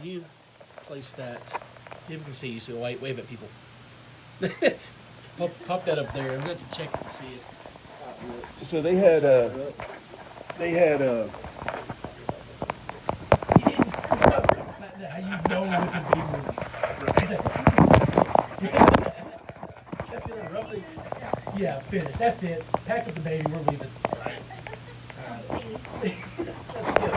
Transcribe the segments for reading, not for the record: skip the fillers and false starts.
can you place that? People can see you, so wave at people. pop that up there. I'm going to have to check it to see it. So they had How you know it's a big movie? Yeah, finish. That's it. Pack up the baby. We're leaving. That's good.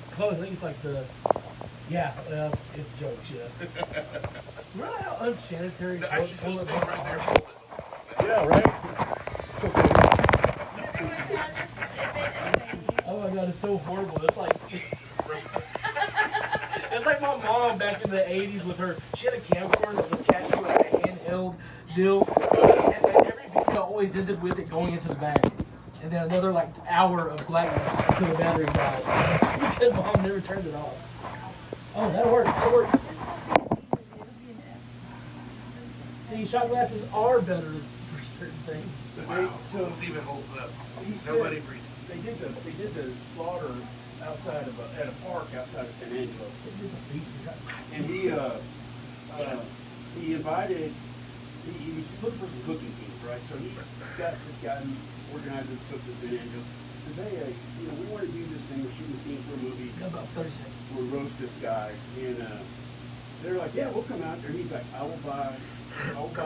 It's close. I think it's like the. Yeah, well, it's jokes. Yeah. Remember how unsanitary toilet was? Right there. yeah, right. It's okay. Oh my god, it's so horrible. It's like it's like my mom back in the 80s with her. She had a camcorder that was attached to like a handheld deal, and every video always ended with it going into the bag, and then another like hour of blackness until the battery died because mom never turned it off. Oh, that worked. That worked. See, shot glasses are better for certain things. Wow. This even holds up. Nobody breathes. They did the slaughter outside of at a park outside of San Angelo, and he invited. He was looking for some cooking teams, right? So he got this guy who organized this cook in San Angelo. Says, hey, we want to do this thing. We're shooting a scene for a movie. About 30 seconds. We'll roast this guy, and they're like, yeah, we'll come out there. He's like, I'll buy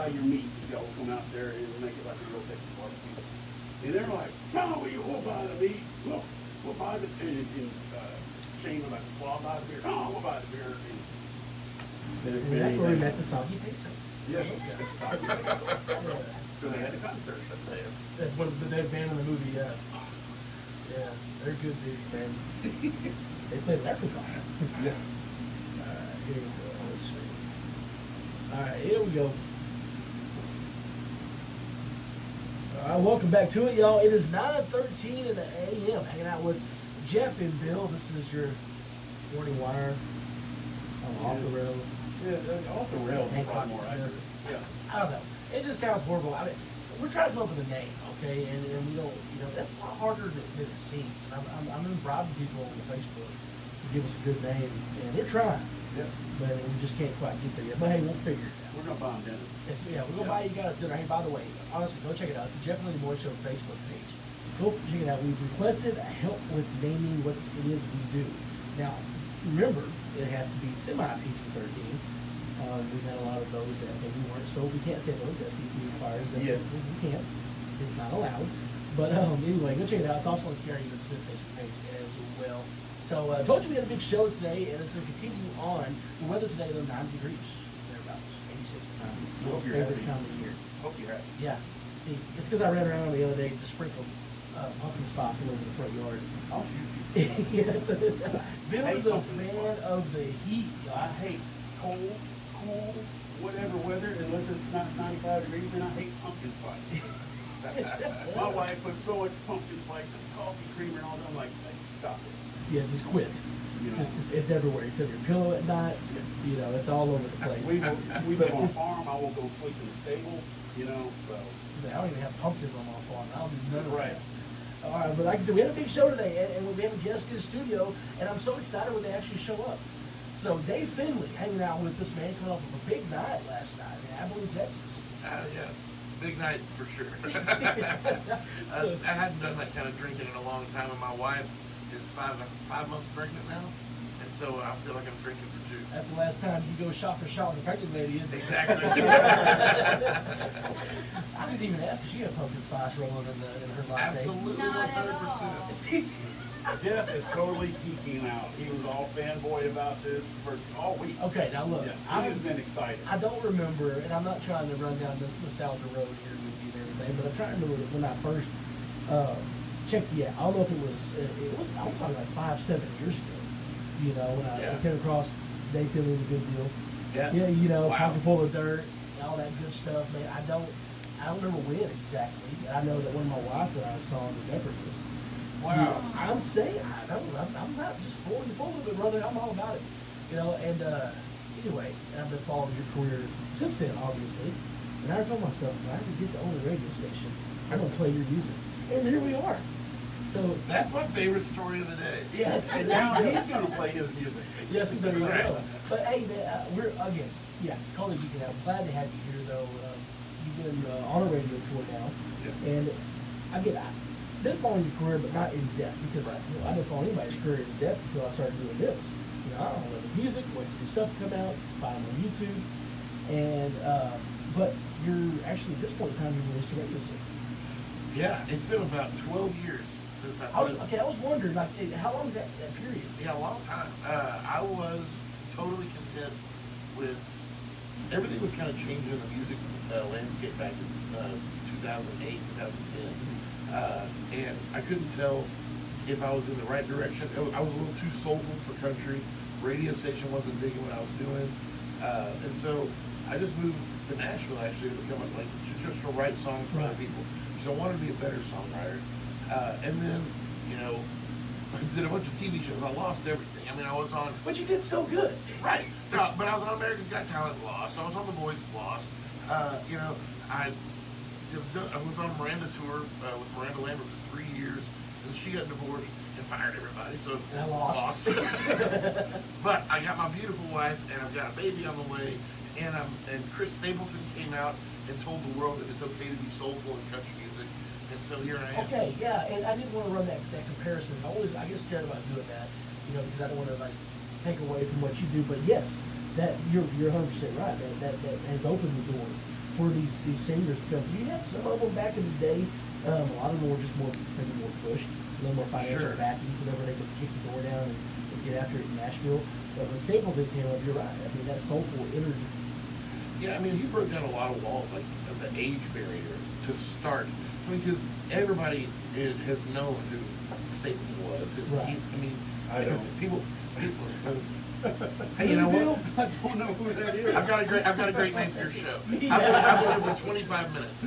your meat. Y'all will come out there and make it like a real Texas barbecue. And they're like, no, we won't buy the meat. We'll buy the and Shane was like, well, I'll buy the beer. No, we'll buy the beer. And that's where we met the Soggy Pesos. Yes, that's so they had a concert. That's what they band in the movie. Yeah, yeah, they're good dudes, man. They play leprechaun. Yeah. Here we go. Let's see. All right, here we go. All right, welcome back to it, y'all. It is 9:13 in the a.m. Hanging out with Jeff and Bill. This is your morning wire. Off the rails. Yeah, off the rails. Yeah. I don't know. It just sounds horrible. I mean, we're trying to come up with a name, okay? And we don't, that's a lot harder than it seems. And I'm bribing people on Facebook to give us a good name, and they're trying. Yeah. But we just can't quite get there yet. But hey, we'll figure it out. We're gonna buy them dinner. We're gonna buy you guys dinner. Hey, by the way, honestly, go check it out. It's the Jeff and Landy Morning Show Facebook page. Go check it out. We've requested help with naming what it is we do. Now, remember, it has to be semi-PG-13. We've had a lot of those that maybe weren't, so we can't say those. The FCC requires that yes. we can't. It's not allowed. But anyway, go check it out. It's also on the Carrie Smith Facebook page as well. So I told you we had a big show today, and it's going to continue on. The weather today, though, 90 degrees. Thereabouts. 86 to 90. Most favorite time of the year. Hope you're happy. Yeah. See, it's because I ran around the other day to sprinkle pumpkin spice all over the front yard. I'll shoot you. Yes. Bill is a fan of the heat. I hate cold, cool, whatever weather, unless it's not 95 degrees, and I hate pumpkin spice. My wife puts so much pumpkin spice and coffee creamer and all that. I'm like, stop it. Yeah, just quit. It's everywhere. It's on your pillow at night. It's all over the place. We live on a farm. I will go sleep in the stable. So. I don't even have pumpkins on my farm. I don't do none of right. that. All right, but like I said, we had a big show today, and we have a guest in the studio, and I'm so excited when they actually show up. So Dave Fenley hanging out with this man coming off of a big night last night in Abilene, Texas. Yeah, big night for sure. I hadn't done that kind of drinking in a long time, and my wife is five months pregnant now, and so I feel like I'm drinking for two. That's the last time you go shot for shot with a pregnant lady, isn't it? Exactly. I didn't even ask if she had pumpkin spice rolling in her latte. Absolutely, 100%. Jeff is totally geeking out. He was all fanboy about this for all week. Okay, now look. Yeah, I've been excited. I don't remember, and I'm not trying to run down the nostalgia road here with you and everything, but I'm trying to remember when I first checked you out. I don't know if it was I was probably like 5-7 years ago. When I came across Dave Fenley, the good deal. Yeah. Yeah, pocket full of dirt, and all that good stuff, man. I don't remember when exactly. I know that when my wife and I saw him was effortless. Wow. I'm saying, I'm not just fooling you full of it, brother. I'm all about it. And anyway, I've been following your career since then, obviously. And I told myself, if I ever get to own a radio station, I'm going to play your music. And here we are. So That's my favorite story of the day. yes, And now he's gonna play his music. yes, there you Right. go. But hey, man, we're again, yeah, Call of Duty. I'm glad to have you here, though. You've been on a radio tour now, Yeah. and again, I've been following your career, but not in depth because I didn't follow anybody's career in depth until I started doing this. You know, I don't know his music, wait for new stuff to come out, find him on YouTube, and but you're actually at this point in time you released a radio single. Yeah, it's been about 12 years since I was wondering, like, how long is that period? Yeah, a long time. I was totally content with everything was kind of changing in the music landscape back in 2008, 2010, and I couldn't tell if I was in the right direction. I was a little too soulful for country. Radio station wasn't digging what I was doing, and so I just moved to Nashville actually to become just to write songs for other people. So I wanted to be a better songwriter, and then I did a bunch of TV shows. I lost everything. I mean, I was on. But you did so good. Right. No, but I was on America's Got Talent, lost. I was on The Voice, lost. I was on Miranda tour with Miranda Lambert for 3 years, and she got divorced and fired everybody. So And I lost. But I got my beautiful wife, and I've got a baby on the way. And Chris Stapleton came out and told the world that it's okay to be soulful in country music. And so here I am. Okay, yeah, and I didn't want to run that comparison. I get scared about doing that, because I don't want to like take away from what you do. But yes, that you're 100% right. That has opened the door for these singers to come. You had some of them back in the day. A lot of them were just maybe more pushed, a little more financial Sure. backings, whatever. They could kick the door down and get after it in Nashville. But when Stapleton came up, you're right. I mean, that soulful energy. Yeah, I mean, he broke down a lot of walls, like of the age barrier to start. I mean, because everybody has known who Stapleton was. Right. I don't. People. Hey, you know what? I don't know who that is. I've got a great name for your show. Yeah. I've been here for 25 minutes.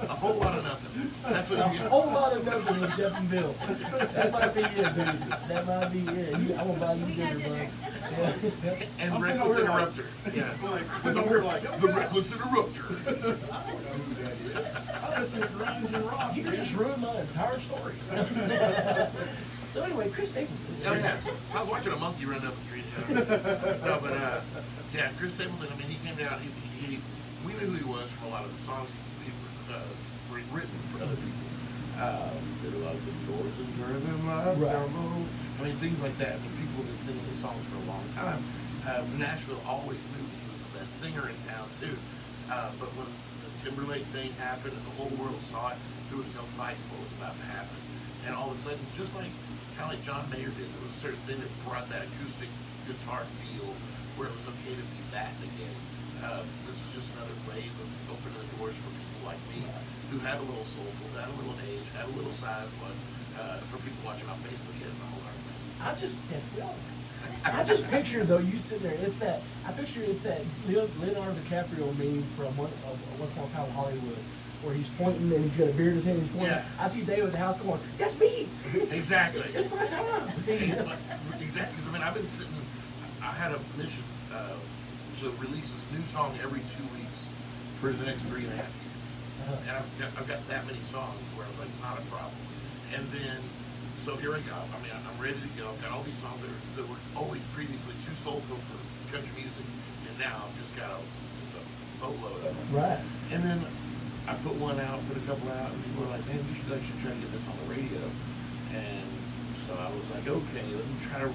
A whole lot of nothing. That's what A you get. whole lot of nothing with Jeff and Bill. That might be it, baby. That might be it. I'm gonna buy you We got dinner, dinner. bud. Yeah. And I'm Reckless sitting over Interrupter. Yeah. Like, The, sitting over like, the Reckless Interrupter. I don't know who that is. I listen to grunge and rock. You just ruined my entire story. So anyway, Chris Stapleton. Oh yeah. So I was watching a monkey run down the street. No, but yeah, Chris Stapleton. I mean, he came down. We knew who he was from a lot of the songs he written for other people. Did a lot of the doors and turn them up. Right. I mean, things like that. I mean, people have been singing his songs for a long time. Nashville always knew he was the best singer in town too. But when the Timberlake thing happened and the whole world saw it, there was no fighting what was about to happen. And all of a sudden, just like kind of like John Mayer did, there was a certain thing that brought that acoustic guitar feel where it was okay to be that again. This is just another wave of opening the doors for people like me who had a little soulful, had a little age, had a little size, but for people watching on Facebook, yes, I'm a learner. I just picture though you sitting there. It's that Leonardo DiCaprio meme from Once Upon a Time in Hollywood, where he's pointing and he's got a beard in his hand. He's pointing. Yeah. I see David at the house going, "That's me. Exactly. It's my time." Exactly. I mean, I've been sitting. I had a mission to release this new song every 2 weeks for the next 3.5 years, and I've got that many songs where I was like, not a problem. And then, so here I go. I mean, I'm ready to go. I've got all these songs that were always previously too soulful for country music, and now I've just got a boatload of them. Right. And then I put one out, put a couple out, and people were like, man, you should actually try to get this on the radio. And so I was like, okay, let me try to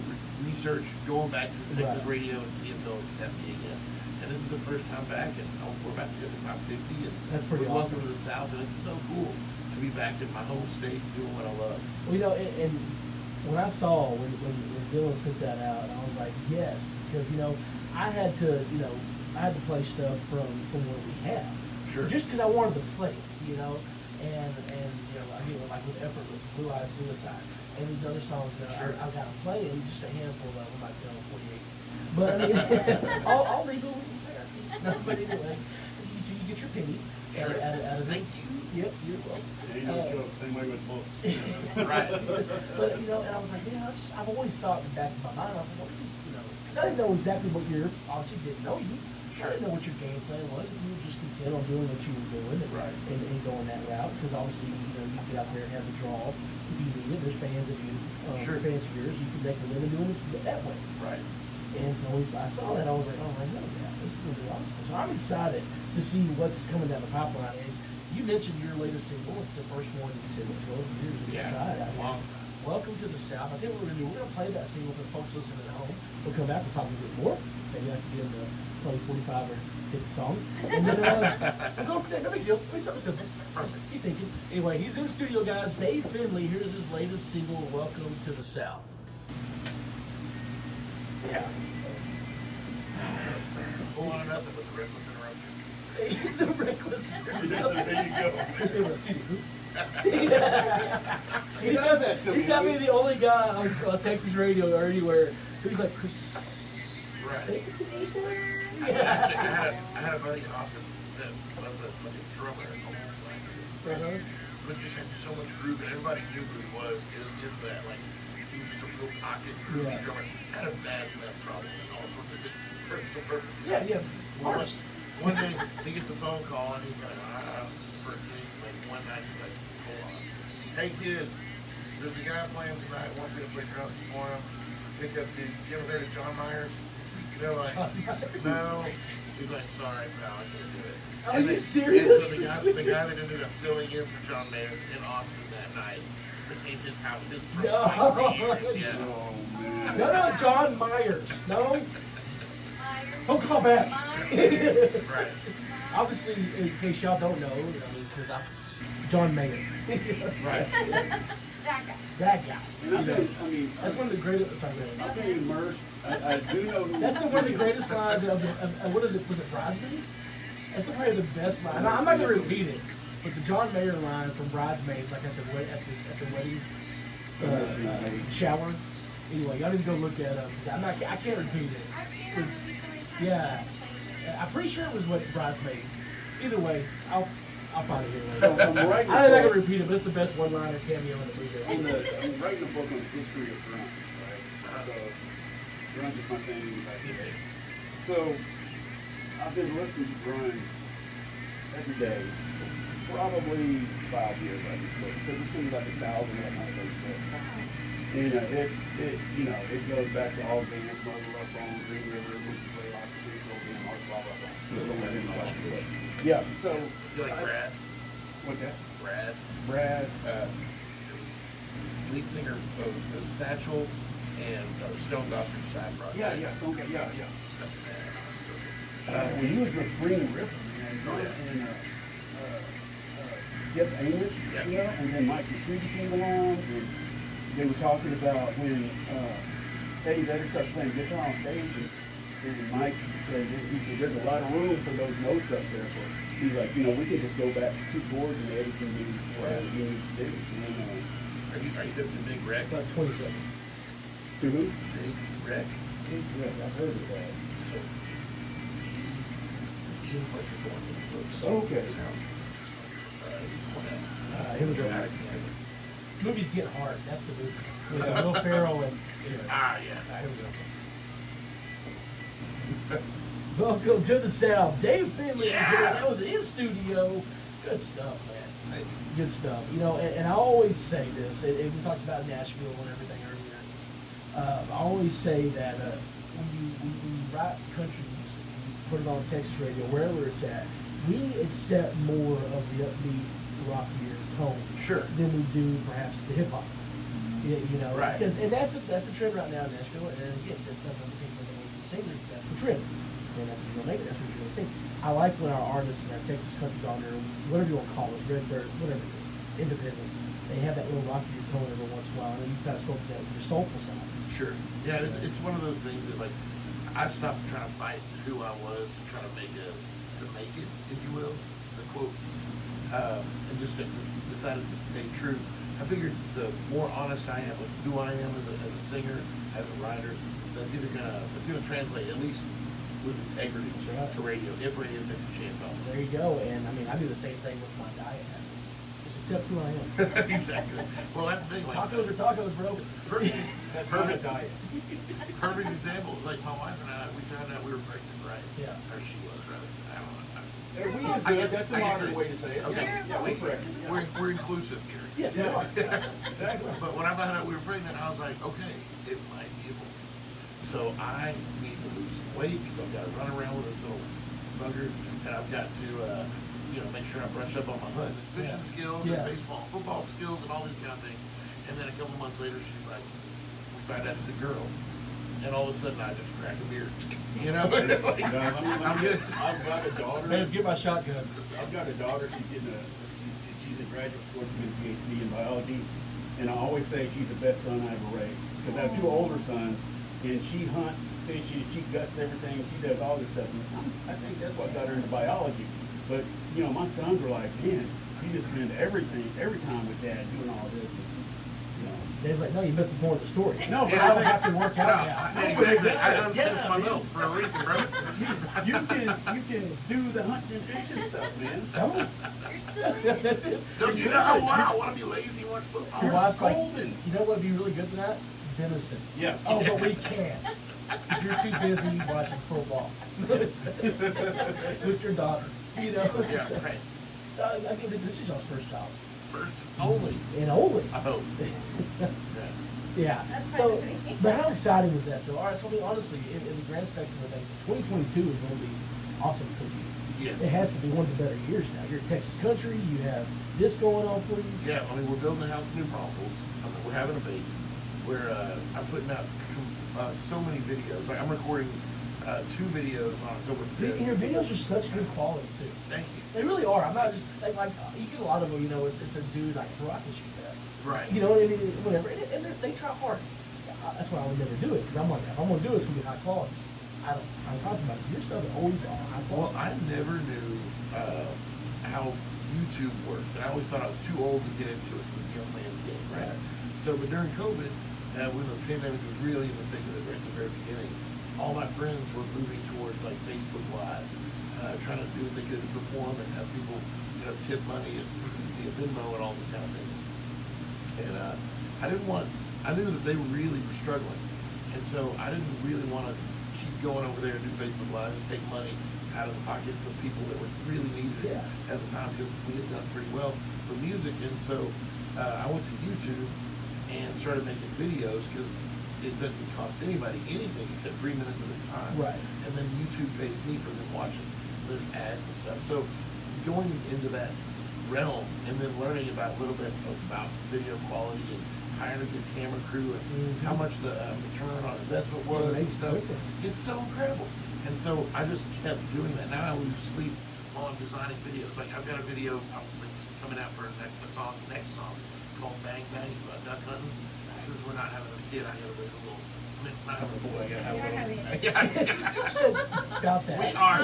research going back to Texas Right. radio and see if they'll accept me again. And this is the first time back, and we're about to get the top 50. And That's pretty welcome awesome. to the South, and it's so cool to be back in my home state doing what I love. Well, and when I saw when Dylan sent that out, I was like, yes, because I had to play stuff from what we have. Sure. Just because I wanted to play it, and like with Effortless, Blue Eyed Suicide, and these other songs that Sure. I got to play, and just a handful of them, like 48. But I mean, all legal there. No, but anyway, you get your penny Sure. out of Thank it. you. Yep, you're welcome. Ain't no joke, same way with books. Right. But and I was like, I've always thought in the back of my mind, I was like, what if because I didn't know exactly what obviously didn't know you, I didn't know what your game plan was. If you were just content on doing what you were doing and going that route, because obviously, you know, you get out there and have the draw if you need it. There's fans of you, fans of yours. You can make a living doing it that way. Right. And so when I saw that, I was like, oh, I know that. This is going to be awesome. So I'm excited to see what's coming down the pipeline. And you mentioned your latest single. It's the first one you said in 12 years. Long time. Welcome to the South. I think what we're going to do, we're going to play that single for the folks listening at home. We'll come back and probably do more. Maybe I can get them to play 45 or 50 songs. And then we'll go from there. No big deal. Maybe something simple. Keep thinking. Anyway, he's in the studio, guys. Dave Fenley. Here's his latest single, Welcome to the South. Yeah. Whole lot of nothing but the reckless interruption. The reckless. There you go. Excuse me, who? He does that to me. He's got to be the only guy on Texas radio or anywhere who's like, Chris. Right. Yeah. I had a buddy in Austin that was a drummer in Oklahoma, but just had so much groove and everybody knew who he was in that. Like, he was just a real pocket groovy drummer. Had a bad meth problem and all sorts of things. So perfect. Yeah. One day he gets a phone call and he's like, for a gig, like one night he's like, hold on. Hey kids, there's a guy playing tonight, wants me to play drums for him. Pick up the, you ever heard of John Myers? They're like, no. He's like, sorry, pal, I can't do it. Are you serious? And so the guy that ended up filling in for John Myers in Austin that night became his house, his No. Yeah. Oh, man. No, John Myers. No. Don't call back. Right. Obviously, in case y'all don't know, because I'm John Mayer. Right. That guy. And I've been, I mean, That's one of the greatest. Sorry, I've been immersed. I do know who. that's one of the greatest lines of what is it? Was it Bridesmaid? That's probably the best line. I'm not gonna repeat it, but the John Mayer line from Bridesmaids, like at the wedding shower. Anyway, y'all need to go look that up. I can't repeat it. Yeah, I'm pretty sure it was what Bridesmaids. Either way, I'll find it here later. I'm writing I'm not a gonna book. repeat it, but it's the best one-liner cameo in the movie. I'm writing a book on the history of grunge, right? So grunge is my thing. So I've been listening to grunge every day, probably 5 years, I think, because it's been like 1,000 at my place. And it goes back to all bands, Mother Love Bone, Green River, Monkey Play, Lots of People, blah, blah, blah. Yeah, so. You like Brad? What's that? Brad. It was lead singer of Satchel and Stone Gossard's side project. Yeah, okay, yeah. When he was with Green River, and Jeff Amos, and then Mike McCready came along, and they were talking about when Eddie Vedder started playing guitar on stage, and Mike said, there's a lot of room for those notes up there. So he's like, we can just go back to 2 chords and Eddie can do whatever he needs to do. Are you hip to Big Wreck? About 20 seconds. To who? Big Wreck. I've heard of that. So he and Fletcher Thornton looks. Okay. Sounds just like Here we go. Out of Canada. Movie's getting hard. That's the movie. With Will Ferrell and. Yeah. Here we go. Welcome to the South. Dave Fenley is here. That was in studio. Good stuff, man. Good stuff. And I always say this, and we talked about Nashville and everything earlier. I always say that when you write country music, you put it on Texas radio, wherever it's at, we accept more of the upbeat, rockier tone than we do perhaps the hip hop. Right. And that's the trend right now in Nashville. And again, there's nothing to take with the singer. That's the trend. And that's what you're gonna make it. That's what you're gonna sing. I like when our artists and our Texas country genre, whatever you want to call us, Red Dirt, whatever it is, independence, they have that little rockier tone every once in a while. And you kind of spoke to that with your soulful side. Sure. Yeah, it's one of those things that I stopped trying to fight who I was to try to make it, if you will, the quotes, and just decided to stay true. I figured the more honest I am with who I am as a singer, as a writer, that's gonna translate at least with integrity to radio, if radio takes a chance on it. There you go. And I mean, I do the same thing with my diet habits. Just accept who I am. Exactly. Well, that's the thing. Like, Tacos are tacos, bro. perfect, That's not a perfect, diet. perfect example. Like my wife and I, we found out we were pregnant, right? Yeah. Or she was, rather. I don't know. And we is I good. can- That's a I can modern say- way to say it. Okay. Yeah, we're pregnant. Yeah. We're inclusive here. Yes, we Yeah, are. exactly. But when I found out we were pregnant, I was like, okay, it might be a boy. So I need to lose some weight because I've got to run around with this little bugger, and I've got to, make sure I brush up on my hunting and fishing Yeah. skills Yeah. and baseball and football skills and all these kind of things. And then a couple months later, she's like, we find out it's a girl. And all of a sudden, I just crack a beer. You know? Like, I'm good. I've got a daughter. Man, get my shotgun. I've got a daughter. She's in graduate school. She's getting a PhD in biology, and I always say she's the best son I ever raised because I have two older sons, and she hunts, fishes, she guts everything. She does all this stuff. And I think that's what got her into biology. But my sons were like, man, she just spent every time with Dad doing all this. Dave's like, no, you missed more of the story. No, but I don't have to work out now. Exactly. I done Yeah, cinched my man. belt for a reason, bro. You can do the hunting and fishing stuff, man. No. You're still in. That's it. Don't you know how I want to be lazy and watch football? Your wife's like, golden. you know what would be really good for that? Venison. Yeah. Oh, but we can't. You're too busy watching football with your daughter. Yeah, So, right. so I mean, this is y'all's first child, First and only. and only. I hope. Yeah. Yeah. That's So, fine with me. but how exciting is that, though? All right. So, I mean, honestly, in the grand spectrum of things, 2022 is going to be awesome for you. Yes. It has to be one of the better years now. You're in Texas country. You have this going on for you. Yeah, I mean, we're building a house in New Braunfels. We're having a baby. I'm putting out so many videos. Like, I'm recording 2 videos on October 5th. And your videos are such good quality too. Thank you. They really are. I'm not just like you get a lot of them. It's a dude like Rock issue that. Right. Whatever. And they try hard. That's why I would never do it because I'm like, if I'm gonna do it, it's gonna be high quality. I'm conscious about it. Your stuff is always on high Well, quality. I never knew how YouTube worked. And I always thought I was too old to get into it. It was a young man's game, right? So, but during COVID, when the pandemic was really in the thick of it right at the very beginning, all my friends were moving towards like Facebook Live, trying to do what they could to perform and have people, tip money and via Venmo and all these kind of things. And I knew that they really were struggling. And so I didn't really want to keep going over there and do Facebook Live and take money out of the pockets of people that were really needed it at the time because we had done pretty well with music. And so I went to YouTube and started making videos because it doesn't cost anybody anything except 3 minutes of their time. Right. And then YouTube pays me for them watching. There's ads and stuff. So going into that realm and then learning about a little bit about video quality and hiring a good camera crew and how much the return on investment was and makes a stuff. difference. It's so incredible. And so I just kept doing that. Now I lose sleep while I'm designing videos. Like I've got a video that's coming out for next song called Bang Bang. It's about duck hunting. Since we're not having a kid, I gotta raise a little. Not having a boy, I gotta have You're a having little. it. Yeah. So, about that. We are.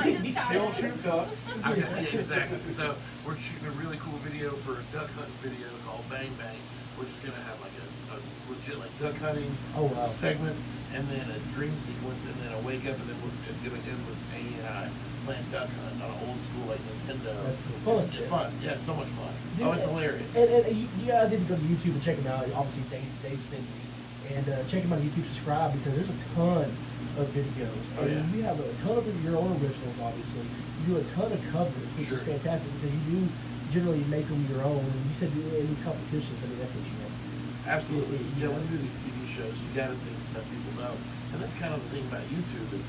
Still shoot ducks. Okay, yeah, exactly. So we're shooting a really cool video for a duck hunting video called Bang Bang, which is gonna have like a legit like duck hunting segment, and then a dream sequence, and then a wake up, and then it's gonna end with Amy and I playing duck hunt on an old school like Nintendo. That's cool. Fun. It's fun. Yeah, so much fun. Dude, Oh, it's hilarious. And you guys need to go to YouTube and check him out. Obviously, Dave Fenley. And check him out on YouTube, subscribe, because there's a ton of videos. Oh, and yeah. you have a ton of your own originals, obviously. You do a ton of covers, which is fantastic, because you do generally make them your own. And you said in these competitions, I mean, that's what you know. Absolutely. When you do these TV shows, you gotta sing stuff people know. And that's kind of the thing about YouTube is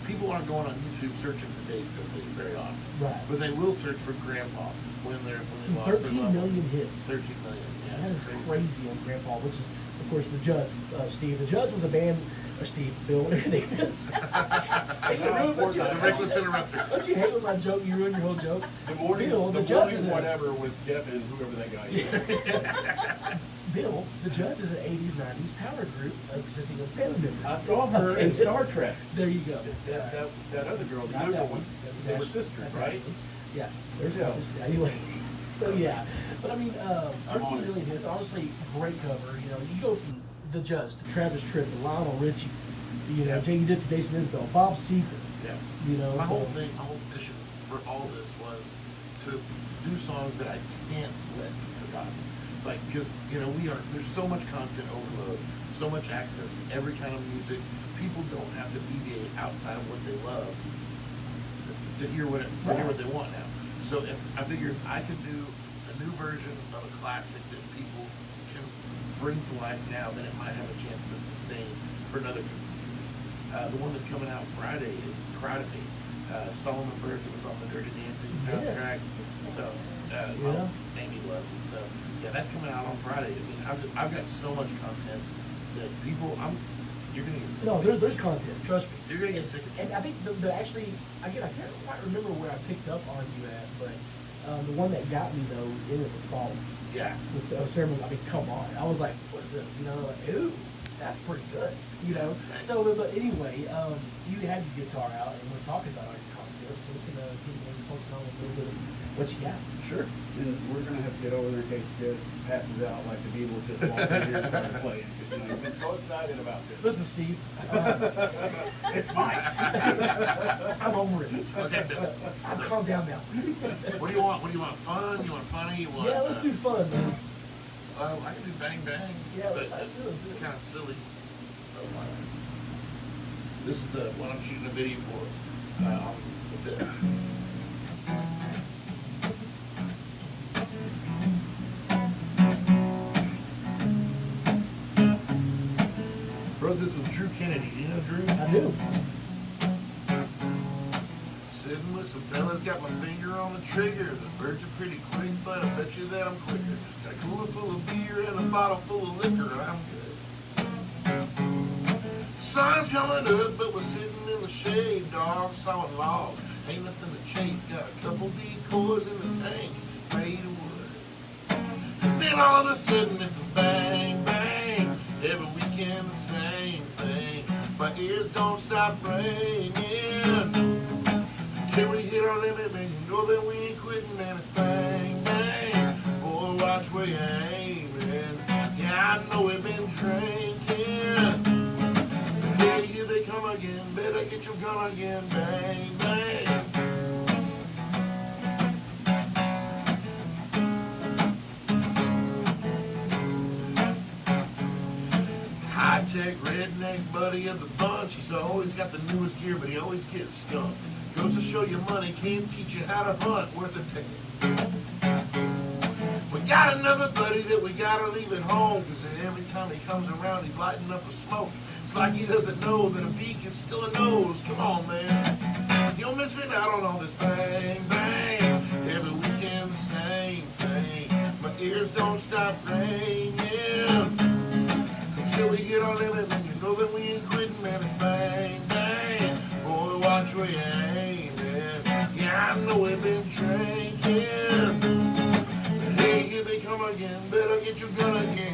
people aren't going on YouTube searching for Dave Fenley very often. Right. But they will search for Grandpa when they lost 13 their level. million hits. 13 million. Yeah, That it's is crazy on Grandpa, which is, of course, the Judds, Steve. The Judds was a band, or Steve, Bill, whatever your name is. Hey, you ruined my joke. The reckless interrupter. Don't you hate when my joke, you ruin your whole joke? The morning, Bill, the the Judds morning is whatever with Jeff and whoever that guy is. Bill, the Judds is an 80s, 90s power group consisting of family members. I saw her in Star Trek. There you go. That other girl, the Not younger that one. That's They were Ashley. sisters, That's right? Ashley. Yeah. There's Yeah. her sister. Anyway. So yeah. But I mean, I'm on 13 it. million hits, honestly, great cover. You go from the Judds to Travis Tritt to Lionel Richie, Yeah. Jason Isbell, Bob Seger. Yeah. My whole mission for all this was to do songs that I can't let be time. Like, because, you know, there's so much content overload, so much access to every kind of music. People don't have to deviate outside of what they love to hear what they want now. So I figure if I could do a new version of a classic that people can bring to life now, then it might have a chance to sustain for another 50 years. The one that's coming out Friday is Cry to Me. Solomon Burke was on the Dirty Dancing soundtrack. Yes. So, Amy loves it. So, yeah, that's coming out on Friday. I mean, I've got so much content that you're gonna get sick. No, of it. there's content. Trust me. You're gonna get sick of it. And I think the actually, again, I can't quite remember where I picked up on you at, but the one that got me though in it was Fall. Yeah. The ceremony. I mean, come on. I was like, what is this? You know, like, ooh, that's pretty good. You know. Thanks. So, but anyway, you had your guitar out, and we're talking about our content, so we can maybe focus on a little bit of what you got. Sure. And we're gonna have to get over there in case Jed passes out like the Beatles just walked in here and started playing. Because, you know, he's been so excited about this. Listen, Steve. It's mine. I'm over it. Okay, Bill. I've calmed down now. What do you want? What do you want? Fun? You want funny? You want? Yeah, let's do fun, man. I can do Bang Bang. Yeah, let's but do it. It's kind of silly. This is the one I'm shooting a video for. On the 5th. Wrote this with Drew Kennedy. Do you know Drew? I do. Sitting with some fellas, got my finger on the trigger. The birds are pretty quick, but I bet you that I'm quicker. Got a cooler full of beer and a bottle full of liquor, and I'm good. Sun's coming up, but we're sitting in the shade, dog, sawing logs. Ain't nothing to chase, got a couple decoys in the tank, made of wood. Then all of a sudden it's a bang, bang. Every weekend the same thing. My ears don't stop ringing. Till we hit our limit, man, you know that we ain't quitting, man, it's bang, bang. Boy, watch where you're aiming. Yeah, I know we've been drinking. Hey, here they come again, better get your gun again, bang, bang. High-tech redneck buddy of the bunch, he's always got the newest gear, but he always gets skunked. Goes to show you money can't teach you how to hunt worth a damn. We got another buddy that we gotta leave at home, cause every time he comes around he's lighting up a smoke. It's like he doesn't know that a beak is still a nose. Come on, man. You're missing out on all this bang, bang. Every weekend the same thing. My ears don't stop ringing. Until we hit our limit, man, you know that we ain't quitting, man, it's bang, bang. Boy, watch where you're aiming. Yeah, I know we've been drinking. But hey, here they come again, better get your gun again.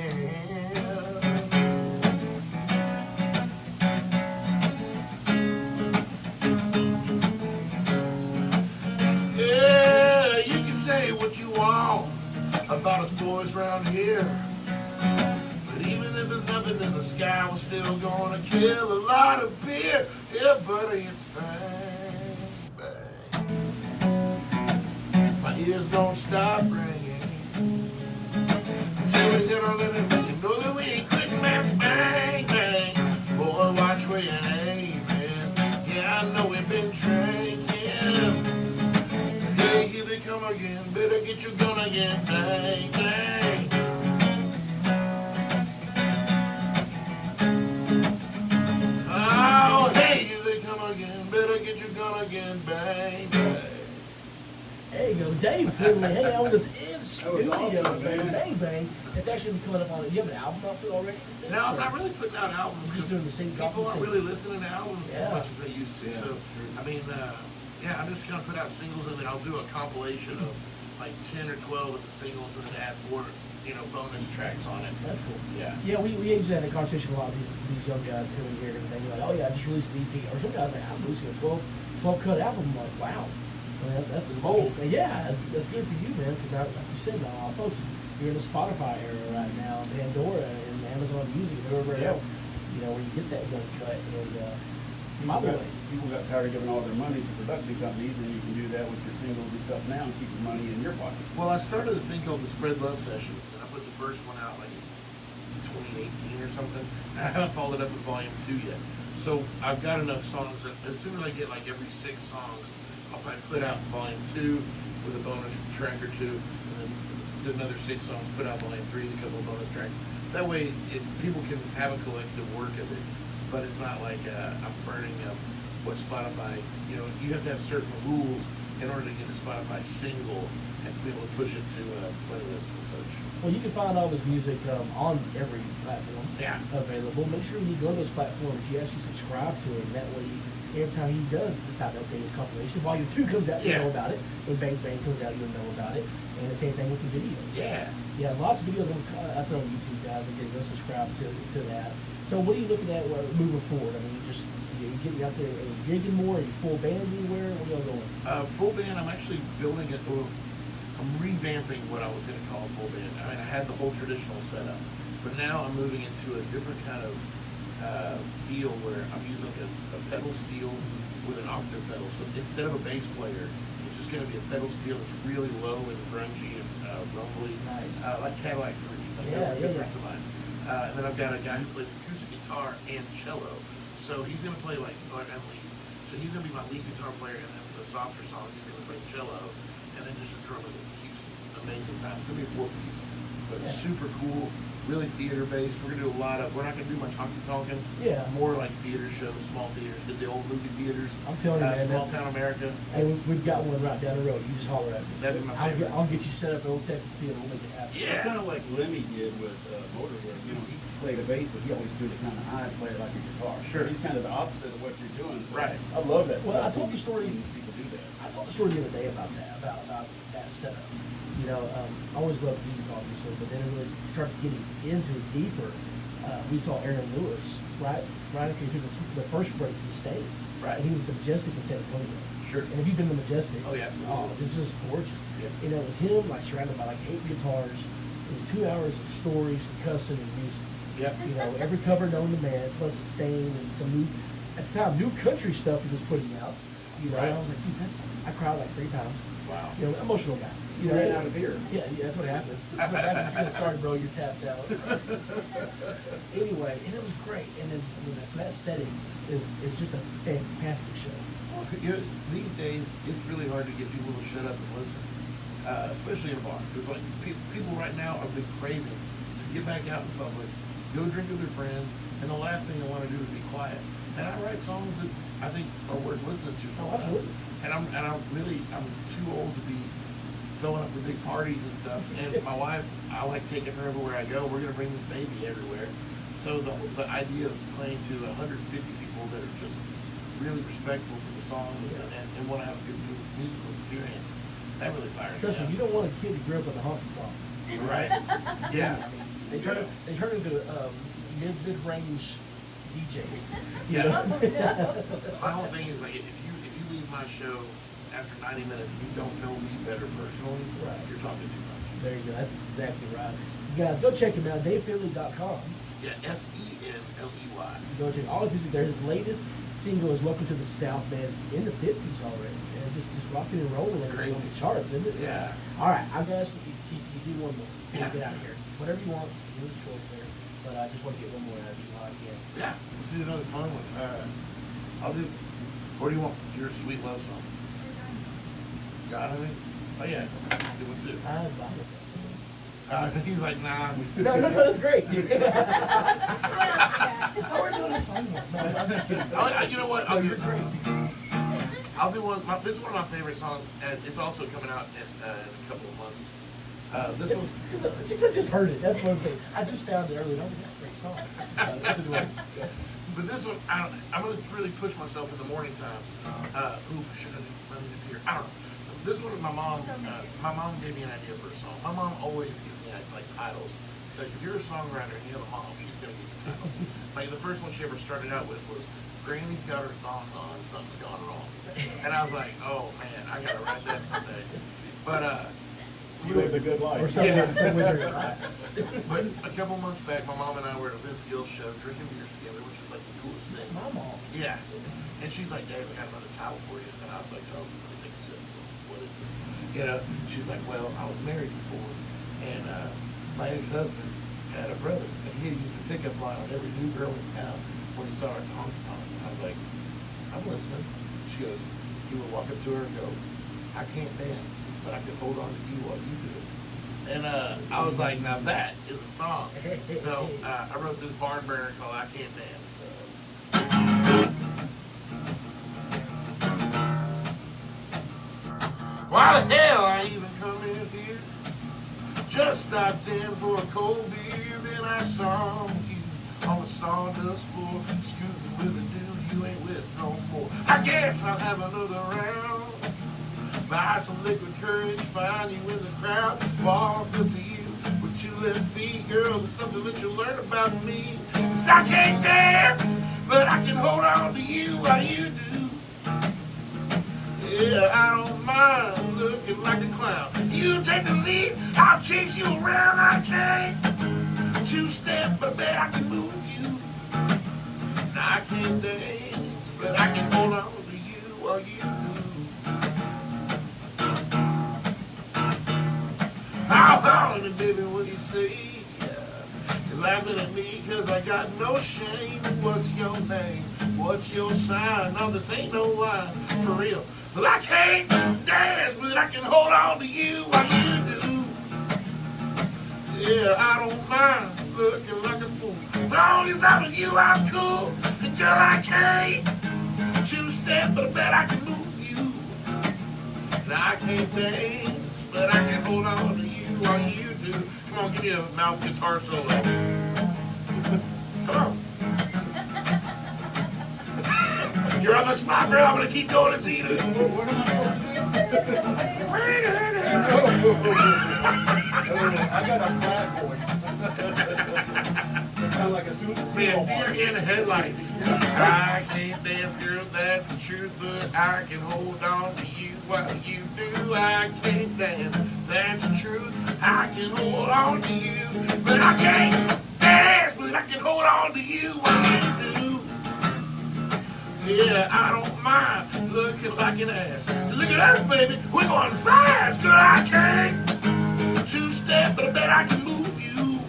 Yeah, you can say what you want about us boys around here. But even if there's nothing in the sky, we're still gonna kill a lot of beer. Yeah, buddy, it's bang, bang. My ears don't stop ringing until we hit our limit. But you know that we ain't quitting, man, it's bang, bang. Boy, watch where you're aiming. Yeah, I know we've been drinking. Hey, here they come again. Better get your gun again, bang, bang. Oh, hey, here they come again. Better get your gun again, bang, bang. There you go, Dave Fenley hanging out with us in studio, awesome, man. man. Bang Bang. It's actually coming up on it. You have an album out there already? No, I'm not really putting out albums. Just doing the same People aren't really listening to albums Yeah. as much as they used to. Yeah, So, sure. I mean, yeah, I'm just gonna put out singles and then I'll do a compilation of like 10 or 12 of the singles and then add 4, bonus tracks on it. That's cool. Yeah. Yeah, we usually have a conversation with a lot of these young guys coming here and everything. They're like, oh yeah, I just released an EP. Or some guys like, I'm releasing a 12 cut album. I'm like, wow. I mean, that's bold. Yeah, that's good for you, man. Because like you said, a lot of folks, you're in the Spotify era right now, Pandora and Amazon Music and everywhere Yeah. else. Where you get that one cut. And By the way, People got tired of giving all their money to production companies, and you can do that with your singles and stuff now and keep your money in your pocket. Well, I started a thing called the Spread Love Sessions, and I put the first one out like in 2018 or something. I haven't followed up with volume 2 yet. So I've got enough songs that as soon as I get like every 6 songs, I'll probably put out volume 2 with a bonus track or 2, and then another 6 songs, put out volume 3 with a couple of bonus tracks. That way, people can have a collective work of it, but it's not like I'm burning up what Spotify, you have to have certain rules in order to get a Spotify single and be able to push it to a playlist and such. well, you can find all his music on every platform available. Make sure you go to those platforms, you actually subscribe to it, and that way, every time he does decide to update his compilation, volume 2 comes out, you know about it. When Bang Bang comes out, you'll know about it. And the same thing with the videos. Yeah, lots of videos up there on YouTube, guys. Again, go subscribe to that. So what are you looking at moving forward? I mean, you getting out there and gigging more? Are you full band anywhere? Where are y'all going? Full band, I'm actually building it. I'm revamping what I was going to call full band. I mean, I had the whole traditional setup, but now I'm moving into a different kind of feel where I'm using a pedal steel with an octave pedal. So instead of a bass player, it's just going to be a pedal steel that's really low and grungy and rumbly, like Cadillac 3, different to mine. And then I've got a guy who plays acoustic guitar and cello. So he's going to play and lead. So he's going to be my lead guitar player, and then for the softer songs, he's going to play cello, and then just a drummer that keeps amazing time. It's going to be a 4-piece, but it's super cool, really theater based. We're going to do we're not going to do much honky tonkin. More like theater shows, small theaters, the old movie theaters. I'm telling you, man, Small Town America. Hey, we've got one right down the road. You just holler at me. That'd be my favorite. I'll get you set up at Old Texas Theater. We'll make it happen. It's kind of like Lemmy did with Motorhead. He played a bass, but he always do it kind of high and play it like a guitar. Sure. He's kind of the opposite of what you're doing. So Right. I love that. Well, I told you a story. People do that. I told the story the other day about that setup. I always loved music, obviously, but then it really started getting into it deeper. We saw Aaron Lewis right after he took the first break from State. Right. And he was the Majestic in San Antonio. Sure. And if you've been to Majestic, Oh, yeah. this is gorgeous. Yeah. It was him surrounded by 8 guitars. It was 2 hours of stories, and cussing, and music. Yep. Every cover known to man, plus Stain and some new, at the time, new country stuff he was putting out. Right. I was like, dude, I cried like 3 times. Wow. Emotional guy. You ran out of beer. Yeah, that's what happened. That's what happened. He said, sorry, bro, you're tapped out. Anyway, and it was great. And then, so that setting is just a fantastic show. Well, these days, it's really hard to get people to shut up and listen, especially in a bar. Because people right now are big craving to get back out in public, go drink with their friends, and the last thing they want to do is be quiet. And I write songs that I think are worth listening to. Absolutely. And I'm too old to be throwing up the big parties and stuff. And my wife, I like taking her everywhere I go. We're gonna bring this baby everywhere. So the idea of playing to 150 people that are just really respectful to the songs and want to have a good musical experience, that really fires Trust me, me you don't want a kid who grew up in the honky tonk. Right. Yeah. They turn into mid-range DJs. My whole thing is if you leave my show after 90 minutes and you don't know me better personally, you're talking too much. There you go. That's exactly right. You guys, go check him out. DaveFenley.com. Yeah, Fenley. Go check all of his. His latest single is "Welcome to the South," man. In the 50s already, man. Just rocking and rolling on the charts, isn't it? Yeah. All right, I'm gonna ask you do one more. Get out of here. Whatever you want. Your choice there. But I just want to get one more out of you while I can. Yeah. Let's do another fun one. I'll do. What do you want? Your sweet love song. Got it? Oh yeah. Do one too. I'm fine with that. He's like, nah. No, that's great. We're doing a fun one. No, I'm just kidding. You know what? I'll do one. This is one of my favorite songs, and it's also coming out in a couple of months. This one's. I just heard it. That's one thing. I just found it earlier. I think that's a great song. That's a good one. But this one, I'm going to really push myself in the morning time. Should I let it appear? I don't know. This one, my mom gave me an idea for a song. My mom always gives me titles. Like if you're a songwriter and you have a mom, she's going to give you titles. Like the first one she ever started out with was "Granny's got her thong on, something's gone wrong," and I was like, "Oh man, I got to write that someday." But You lived a good life. Or something. Yeah. Some winter. Right. But a couple months back, my mom and I were at a Vince Gill show drinking beers together, which is like the coolest thing. That's my mom. Yeah. And she's like, Dave, I got another towel for you. And I was like, oh, I think so. What is it? You know, she's like, well, I was married before. And my ex-husband had a brother. And he used to pick up line on every new girl in town when he saw her honky tonk. I was like, I'm listening. She goes, he would walk up to her and go, I can't dance, but I can hold on to you while you do it. And I was like, now that is a song. So I wrote this barn burner called I Can't Dance. Why the hell I even come in here? Just stopped in for a cold beer, then I saw you on the sawdust floor, scooting with a dude you ain't with no more. I guess I'll have another round. Buy some liquid courage, find you in the crowd, walk up to you with 2 left feet. Girl, there's something that you'll learn about me. 'Cause I can't dance, but I can hold on to you while you do. Yeah, I don't mind looking like a clown. You take the lead, I'll chase you around. I can't 2-step, but I bet I can move you. Now, I can't dance, but I can hold on to you while you do. Oh, baby, what do you say? You're laughing at me cause I got no shame. What's your name? What's your sign? No, this ain't no line, for real. Well, I can't dance, but I can hold on to you while you do. Yeah, I don't mind looking like a fool. As long as I'm with you, I'm cool. And girl, I can't 2-step, but I bet I can move you. Now, I can't dance, but I can hold on to you while you do. Come on, give me a mouth guitar solo. Come on. You're on the spot, girl. I'm gonna keep going until you do. What am I I got a flat voice. That sounds like a super. Man, deer in the headlights. I can't dance, girl, that's the truth, but I can hold on to you while you do. I can't dance, that's the truth. I can hold on to you, but I can't dance, but I can hold on to you while you do. Yeah, I don't mind looking like an ass. Look at us, baby, we're going fast, girl. I can't 2-step, but I bet I can move you.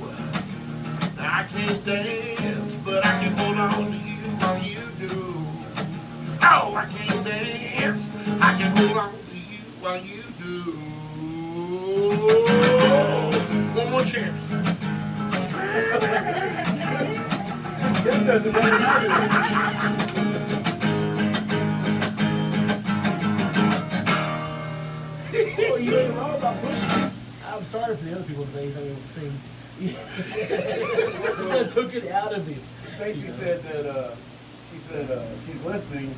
I can't dance, but I can hold on to you while you do. Oh, I can't dance, I can hold on to you while you do. One more chance. Oh, you ain't wrong about pushing. I'm sorry for the other people today who don't able to sing. That took it out of him. Stacy said that she's listening.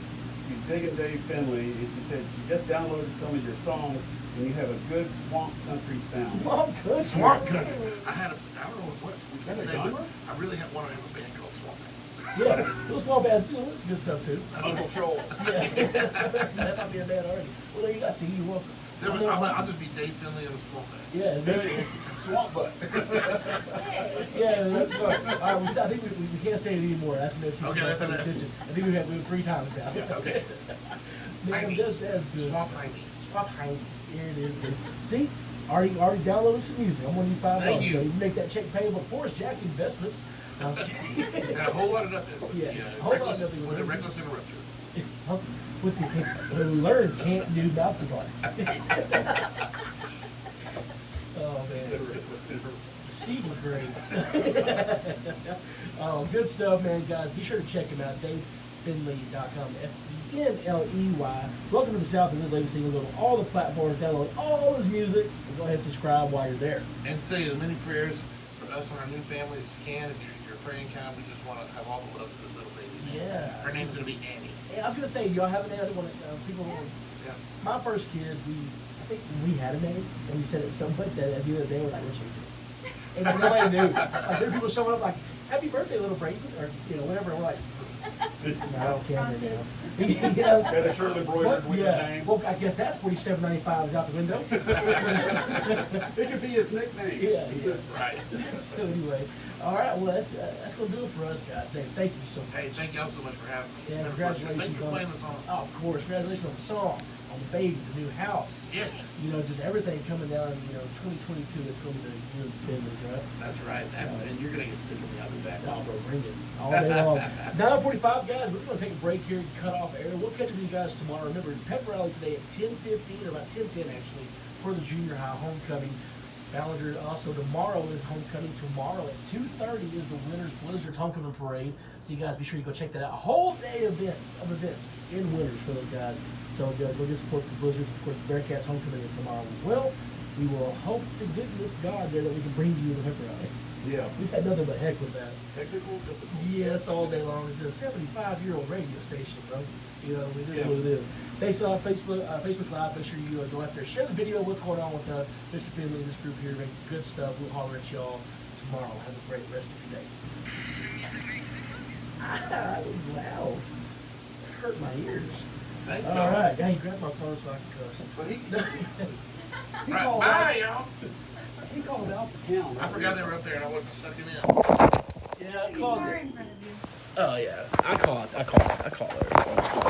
She's digging Dave Fenley, and she said she just downloaded some of your songs, and you have a good swamp country sound. Swamp country. Swamp country. I don't know what we Is that can a say, but genre? I really want to have a band called Swamp Country. Yeah, those small bands, you know, that's good stuff too. Uncle Shoal. Yeah, that might be a bad already. Well, there you got. See, you welcome. I'll just be Dave Fenley and the Swamp Band. Yeah, Swamp butt. yeah. That's good. All right, I think we can't say it anymore. That's Okay, that's enough. attention. I think we've had 3 times now. Yeah, okay. Man, that's good. Swamp Heiny. Swamp Heiny. Here it is. See, already downloaded some music. I'm gonna need $5. Thank you. You make that check payable. Forrest Jack Investments. And a whole lot of nothing. With Yeah, the, a whole lot of reckless, nothing. with a reckless interrupter. With the who learn can't do mouth guitar. Oh man, Steve was great. Oh, good stuff, man, guys. Be sure to check him out. DaveFenley.com. Fenley. Welcome to the South. This is Lady Single. Go to all the platforms, download all his music, and go ahead and subscribe while you're there. And say as many prayers for us and our new family as you can. If you're praying kind, we just want to have all the love for this little baby. Yeah. Her name's going to be Annie. Hey, I was gonna say, y'all have a name? I didn't want people. Yeah. My first kid, I think we had a name, and we said it so much that at the end of the day, we're like, we're changing it. And nobody knew. Like, there were people showing up like, "Happy birthday, little Brayden," or whatever. And we're like, No, Cameron now. You know, Got a shirt embroidered with his yeah. name. Well, I guess that $47.95 is out the window. It could be his nickname. Yeah, yeah. Right. So anyway, all right. Well, that's gonna do it for us, guys. Thank you so much. Hey, thank y'all so much for having me. It's Yeah, been a pleasure. congratulations Thank you for on playing the song. Oh, of course, congratulations on the song, on the baby, the new house. Yes, You know, just everything coming down. 2022. It's going to be the year of the Fenleys, right? that's right. And you're gonna get sick of me. I'll be back. Oh, bro, bring it all day long. 9:45, guys. We're going to take a break here and cut off air. We'll catch up with you guys tomorrow. Remember, pep rally today at 10:15 or about 10:10 actually for the junior high homecoming. Ballinger also tomorrow is homecoming. Tomorrow at 2:30 is the Winners Blizzards homecoming parade. So you guys be sure you go check that out. A whole day of events in Winners for those guys. So go get support the Blizzards. Of course, the Bearcats homecoming is tomorrow as well. We will hope to goodness God there that we can bring you the pep rally. Yeah. We've had nothing but heck with that. Technical difficulty. Yes, all day long. It's a 75-year-old radio station, bro. It is Yeah. what it is. Thanks Facebook Live. Make sure you go out there, share the video of what's going on with Mr. Fenley and this group here. Make good stuff. We'll holler at y'all tomorrow. Have a great rest of your day. That was loud. It hurt my ears. Thanks, All y'all. right. Now you grab my phone so I can cuss. But he Right, called bye, out, y'all. he called out the town. I forgot they were up there and I wasn't stuck him in. Yeah, I called Car it. in front of you. Oh yeah, I call it.